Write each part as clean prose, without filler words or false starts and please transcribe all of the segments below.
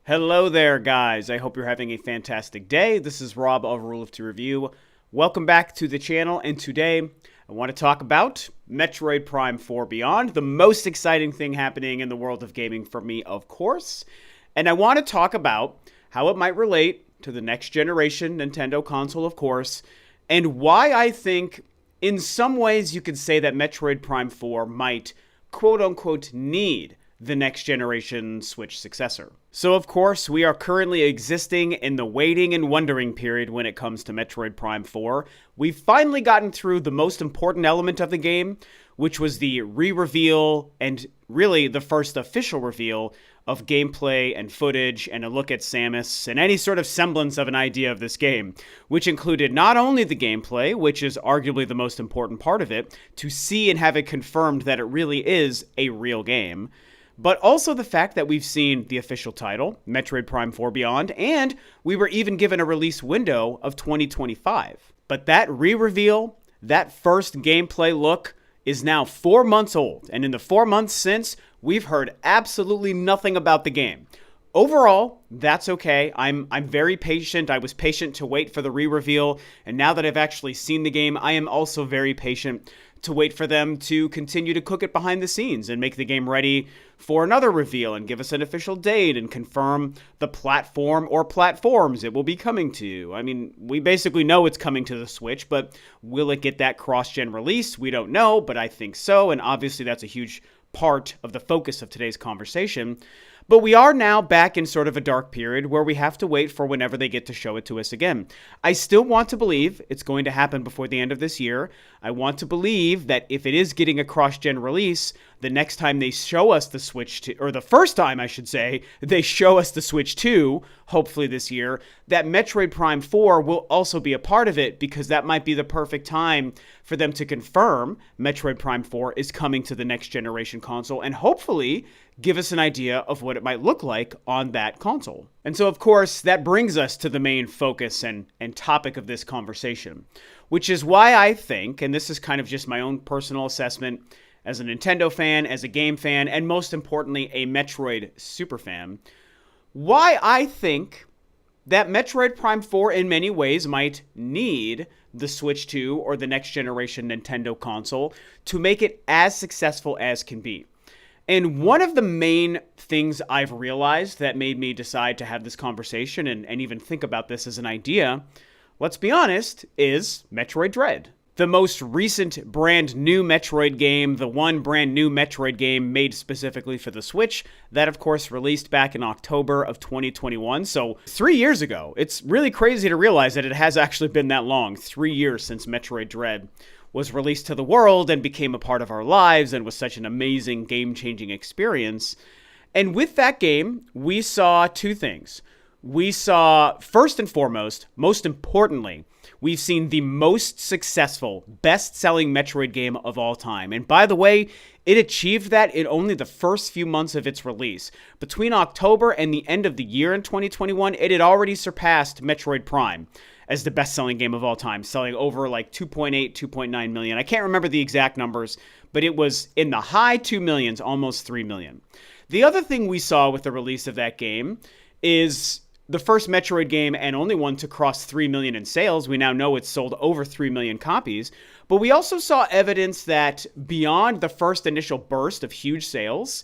Hello there, guys. I hope you're having a fantastic day. This is Rob of Rule of Two Review. Welcome back to the channel, and today I want to talk about Metroid Prime 4 Beyond, the most exciting thing happening in the world of gaming for me, of course. And I want to talk about how it might relate to the next generation Nintendo console, of course, and why I think in some ways you could say that Metroid Prime 4 might quote-unquote need the next generation Switch successor. So of course, we are currently existing in the waiting and wondering period when it comes to Metroid Prime 4. We've finally gotten through the most important element of the game, which was the re-reveal and really the first official reveal of gameplay and footage and a look at Samus and any sort of semblance of an idea of this game, which included not only the gameplay, which is arguably the most important part of it, to see and have it confirmed that it really is a real game, but also the fact that we've seen the official title, Metroid Prime 4 Beyond, and we were even given a release window of 2025. But that re-reveal, that first gameplay look, is now 4 months old, and in the 4 months since, we've heard absolutely nothing about the game. Overall, that's okay. I'm very patient. I was patient to wait for the re-reveal, and now that I've actually seen the game, I am also very patient to wait for them to continue to cook it behind the scenes and make the game ready for another reveal and give us an official date and confirm the platform or platforms it will be coming to. I mean, we basically know it's coming to the Switch, but will it get that cross-gen release? We don't know, but I think so, and obviously that's a huge part of the focus of today's conversation. But we are now back in sort of a dark period where we have to wait for whenever they get to show it to us again. I still want to believe it's going to happen before the end of this year. I want to believe that if it is getting a cross-gen release, the next time they show us the Switch 2, or the first time, I should say, they show us the Switch 2, hopefully this year, that Metroid Prime 4 will also be a part of it, because that might be the perfect time for them to confirm Metroid Prime 4 is coming to the next generation console, and hopefully give us an idea of what it might look like on that console. And so, of course, that brings us to the main focus and topic of this conversation, which is why I think, and this is kind of just my own personal assessment as a Nintendo fan, as a game fan, and most importantly, a Metroid superfan, why I think that Metroid Prime 4 in many ways might need the Switch 2 or the next generation Nintendo console to make it as successful as can be. And one of the main things I've realized that made me decide to have this conversation and even think about this as an idea, let's be honest, is Metroid Dread. The most recent brand new Metroid game, the one brand new Metroid game made specifically for the Switch, that of course released back in October of 2021, so 3 years ago. It's really crazy to realize that it has actually been that long, 3 years since Metroid Dread was released to the world and became a part of our lives and was such an amazing game-changing experience. And with that game, we saw two things. We saw, first and foremost, most importantly, we've seen the most successful, best-selling Metroid game of all time. And by the way, it achieved that in only the first few months of its release. Between October and the end of the year in 2021, it had already surpassed Metroid Prime as the best-selling game of all time, selling over like 2.8, 2.9 million. I can't remember the exact numbers, but it was in the high 2 millions, almost 3 million. The other thing we saw with the release of that game is the first Metroid game and only one to cross 3 million in sales. We now know it's sold over 3 million copies. But we also saw evidence that beyond the first initial burst of huge sales,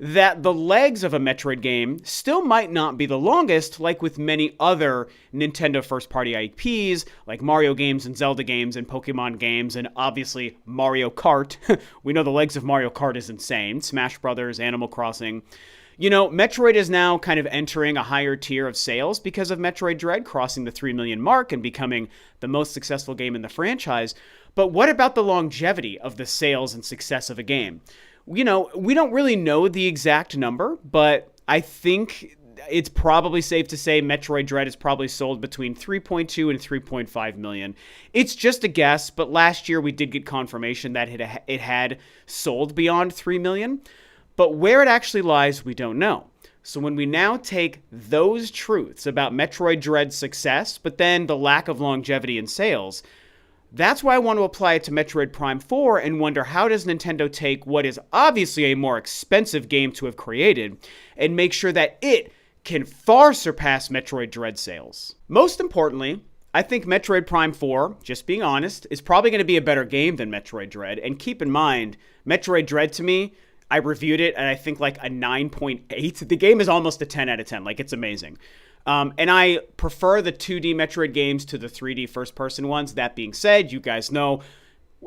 that the legs of a Metroid game still might not be the longest, like with many other Nintendo first-party IPs, like Mario games and Zelda games and Pokemon games, and obviously Mario Kart. We know the legs of Mario Kart is insane. Smash Brothers, Animal Crossing. You know, Metroid is now kind of entering a higher tier of sales because of Metroid Dread crossing the 3 million mark and becoming the most successful game in the franchise. But what about the longevity of the sales and success of a game? You know, we don't really know the exact number, but I think it's probably safe to say Metroid Dread is probably sold between 3.2 and 3.5 million. It's just a guess, but last year we did get confirmation that it had sold beyond 3 million. But where it actually lies, we don't know. So when we now take those truths about Metroid Dread's success, but then the lack of longevity in sales, that's why I want to apply it to Metroid Prime 4 and wonder, how does Nintendo take what is obviously a more expensive game to have created and make sure that it can far surpass Metroid Dread sales. Most importantly, I think Metroid Prime 4, just being honest, is probably going to be a better game than Metroid Dread. And keep in mind, Metroid Dread to me, I reviewed it and I think like a 9.8. The game is almost a 10 out of 10. Like, it's amazing. And I prefer the 2D Metroid games to the 3D first-person ones. That being said, you guys know.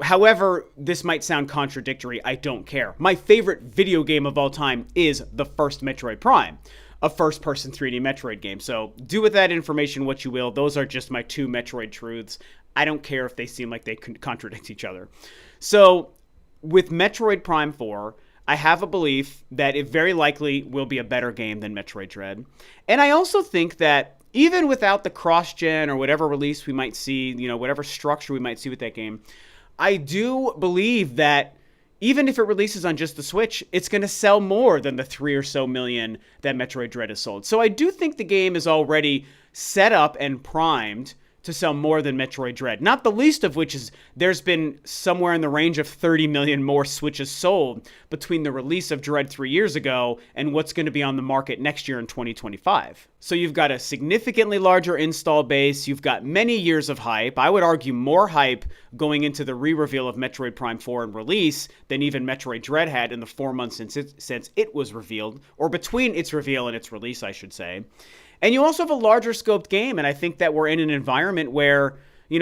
However, this might sound contradictory. I don't care. My favorite video game of all time is the first Metroid Prime, a first-person 3D Metroid game. So do with that information what you will. Those are just my two Metroid truths. I don't care if they seem like they contradict each other. So with Metroid Prime 4, I have a belief that it very likely will be a better game than Metroid Dread. And I also think that even without the cross-gen or whatever release we might see, whatever structure we might see with that game, I do believe that even if it releases on just the Switch, it's going to sell more than the 3 or so million that Metroid Dread has sold. So I do think the game is already set up and primed to sell more than Metroid Dread. Not the least of which is there's been somewhere in the range of 30 million more Switches sold between the release of Dread 3 years ago and what's going to be on the market next year in 2025. So you've got a significantly larger install base. You've got many years of hype. I would argue more hype going into the re-reveal of Metroid Prime 4 and release than even Metroid Dread had in the 4 months since it was revealed, or between its reveal and its release, I should say. And you also have a larger scoped game, and I think that we're in an environment where,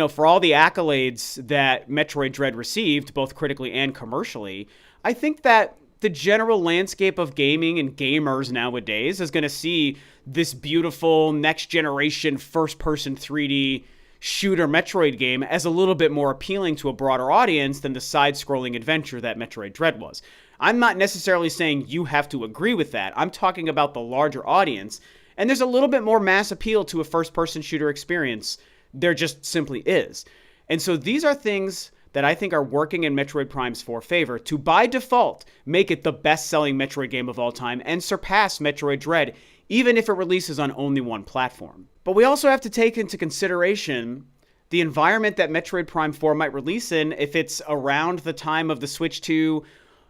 for all the accolades that Metroid Dread received, both critically and commercially, I think that the general landscape of gaming and gamers nowadays is going to see this beautiful next-generation first-person 3D shooter Metroid game as a little bit more appealing to a broader audience than the side-scrolling adventure that Metroid Dread was. I'm not necessarily saying you have to agree with that. I'm talking about the larger audience. And there's a little bit more mass appeal to a first-person shooter experience. There just simply is. And so these are things that I think are working in Metroid Prime's favor to, by default, make it the best-selling Metroid game of all time and surpass Metroid Dread, even if it releases on only one platform. But we also have to take into consideration the environment that Metroid Prime 4 might release in if it's around the time of the Switch 2,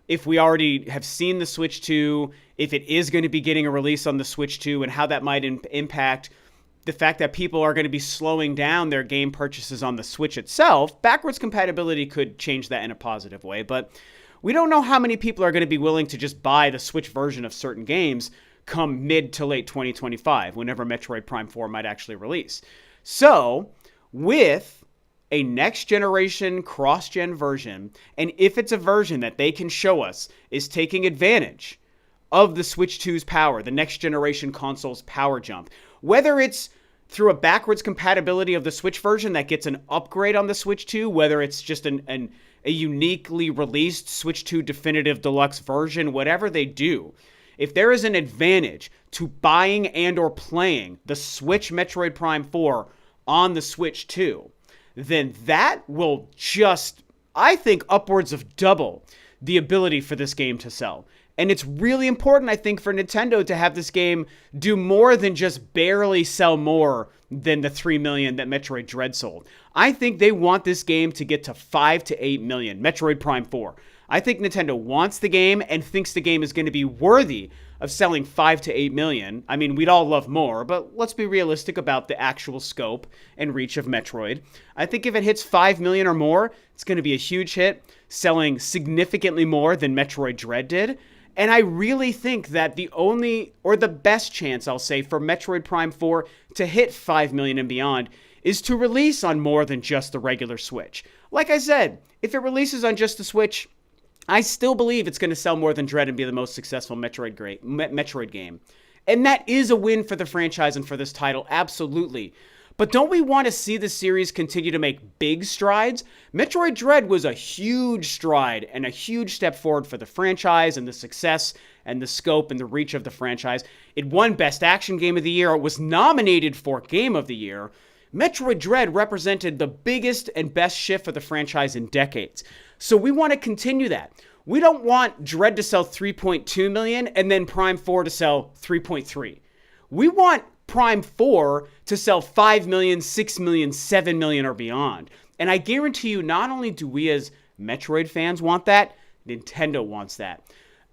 if we already have seen the Switch 2, if it is going to be getting a release on the Switch 2, and how that might impact the fact that people are going to be slowing down their game purchases on the Switch itself. Backwards compatibility could change that in a positive way, but we don't know how many people are going to be willing to just buy the Switch version of certain games come mid to late 2025, whenever Metroid Prime 4 might actually release. So, with a next-generation cross-gen version, and if it's a version that they can show us is taking advantage of the Switch 2's power, the next-generation console's power jump, whether it's through a backwards compatibility of the Switch version that gets an upgrade on the Switch 2, whether it's just a uniquely released Switch 2 Definitive Deluxe version, whatever they do, if there is an advantage to buying and or playing the Switch Metroid Prime 4 on the Switch 2, then that will just, I think, upwards of double the ability for this game to sell. And it's really important, I think, for Nintendo to have this game do more than just barely sell more than the 3 million that Metroid Dread sold. I think they want this game to get to 5 to 8 million, Metroid Prime 4. I think Nintendo wants the game and thinks the game is going to be worthy of selling 5 to 8 million. I mean, we'd all love more, but let's be realistic about the actual scope and reach of Metroid. I think if it hits 5 million or more, it's going to be a huge hit, selling significantly more than Metroid Dread did. And I really think that the only, or the best chance, I'll say, for Metroid Prime 4 to hit 5 million and beyond is to release on more than just the regular Switch. Like I said, if it releases on just the Switch, I still believe it's going to sell more than Dread and be the most successful Metroid game. And that is a win for the franchise and for this title, absolutely. But don't we want to see the series continue to make big strides? Metroid Dread was a huge stride and a huge step forward for the franchise and the success and the scope and the reach of the franchise. It won Best Action Game of the Year. It was nominated for Game of the Year. Metroid Dread represented the biggest and best shift for the franchise in decades. So we want to continue that. We don't want Dread to sell 3.2 million and then Prime 4 to sell 3.3. We want Prime 4 to sell 5 million, 6 million, 7 million or beyond. And I guarantee you, not only do we as Metroid fans want that, Nintendo wants that.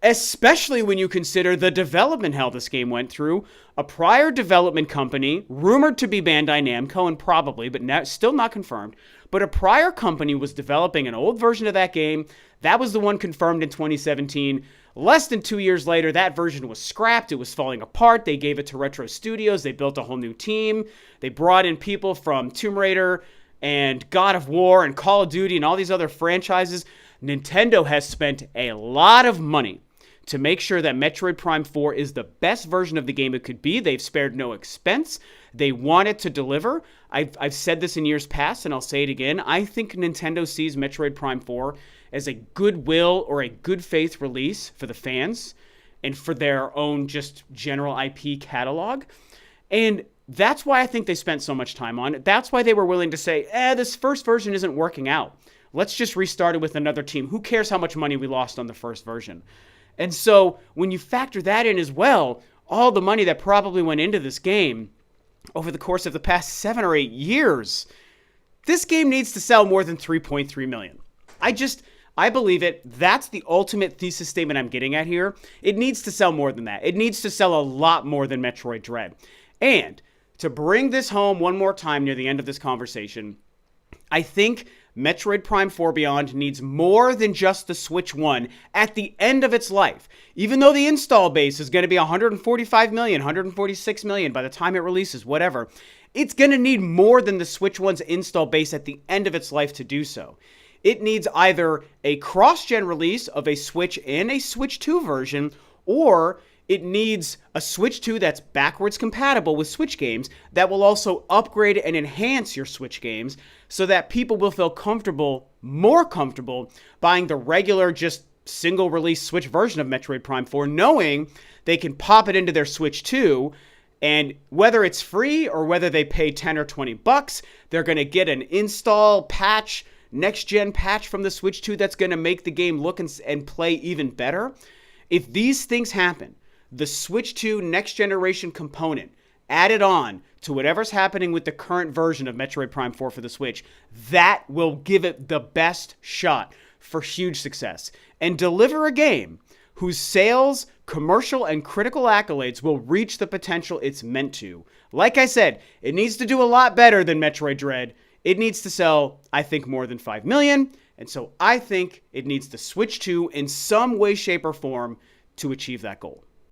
especially when you consider the development hell this game went through. A prior development company, rumored to be Bandai Namco, and probably, but still not confirmed, but a prior company was developing an old version of that game. That was the one confirmed in 2017. Less than 2 years later, that version was scrapped. It was falling apart. They gave it to Retro Studios. They built a whole new team. They brought in people from Tomb Raider and God of War and Call of Duty and all these other franchises. Nintendo has spent a lot of money to make sure that Metroid Prime 4 is the best version of the game it could be. They've spared no expense. They want it to deliver. I've said this in years past, and I'll say it again. I think Nintendo sees Metroid Prime 4 as a goodwill or a good faith release for the fans and for their own just general IP catalog. And that's why I think they spent so much time on it. That's why they were willing to say, this first version isn't working out. Let's just restart it with another team. Who cares how much money we lost on the first version? And so when you factor that in as well, all the money that probably went into this game over the course of the past 7 or 8 years, this game needs to sell more than 3.3 million. I believe it. That's the ultimate thesis statement I'm getting at here. It needs to sell more than that. It needs to sell a lot more than Metroid Dread. And to bring this home one more time near the end of this conversation, I think Metroid Prime 4 Beyond needs more than just the Switch 1 at the end of its life. Even though the install base is going to be 145 million, 146 million by the time it releases, whatever, it's going to need more than the Switch 1's install base at the end of its life to do so. It needs either a cross-gen release of a Switch and a Switch 2 version, or it needs a Switch 2 that's backwards compatible with Switch games that will also upgrade and enhance your Switch games so that people will feel more comfortable buying the regular, just single release Switch version of Metroid Prime 4, knowing they can pop it into their Switch 2, and whether it's free or whether they pay 10 or 20 bucks, they're going to get an install patch, next-gen patch from the Switch 2 that's going to make the game look and play even better. If these things happen, the Switch 2 next generation component added on to whatever's happening with the current version of Metroid Prime 4 for the Switch, that will give it the best shot for huge success and deliver a game whose sales, commercial, and critical accolades will reach the potential it's meant to. Like I said, it needs to do a lot better than Metroid Dread. It needs to sell, I think, more than 5 million, and so I think it needs to Switch 2 in some way, shape, or form to achieve that goal.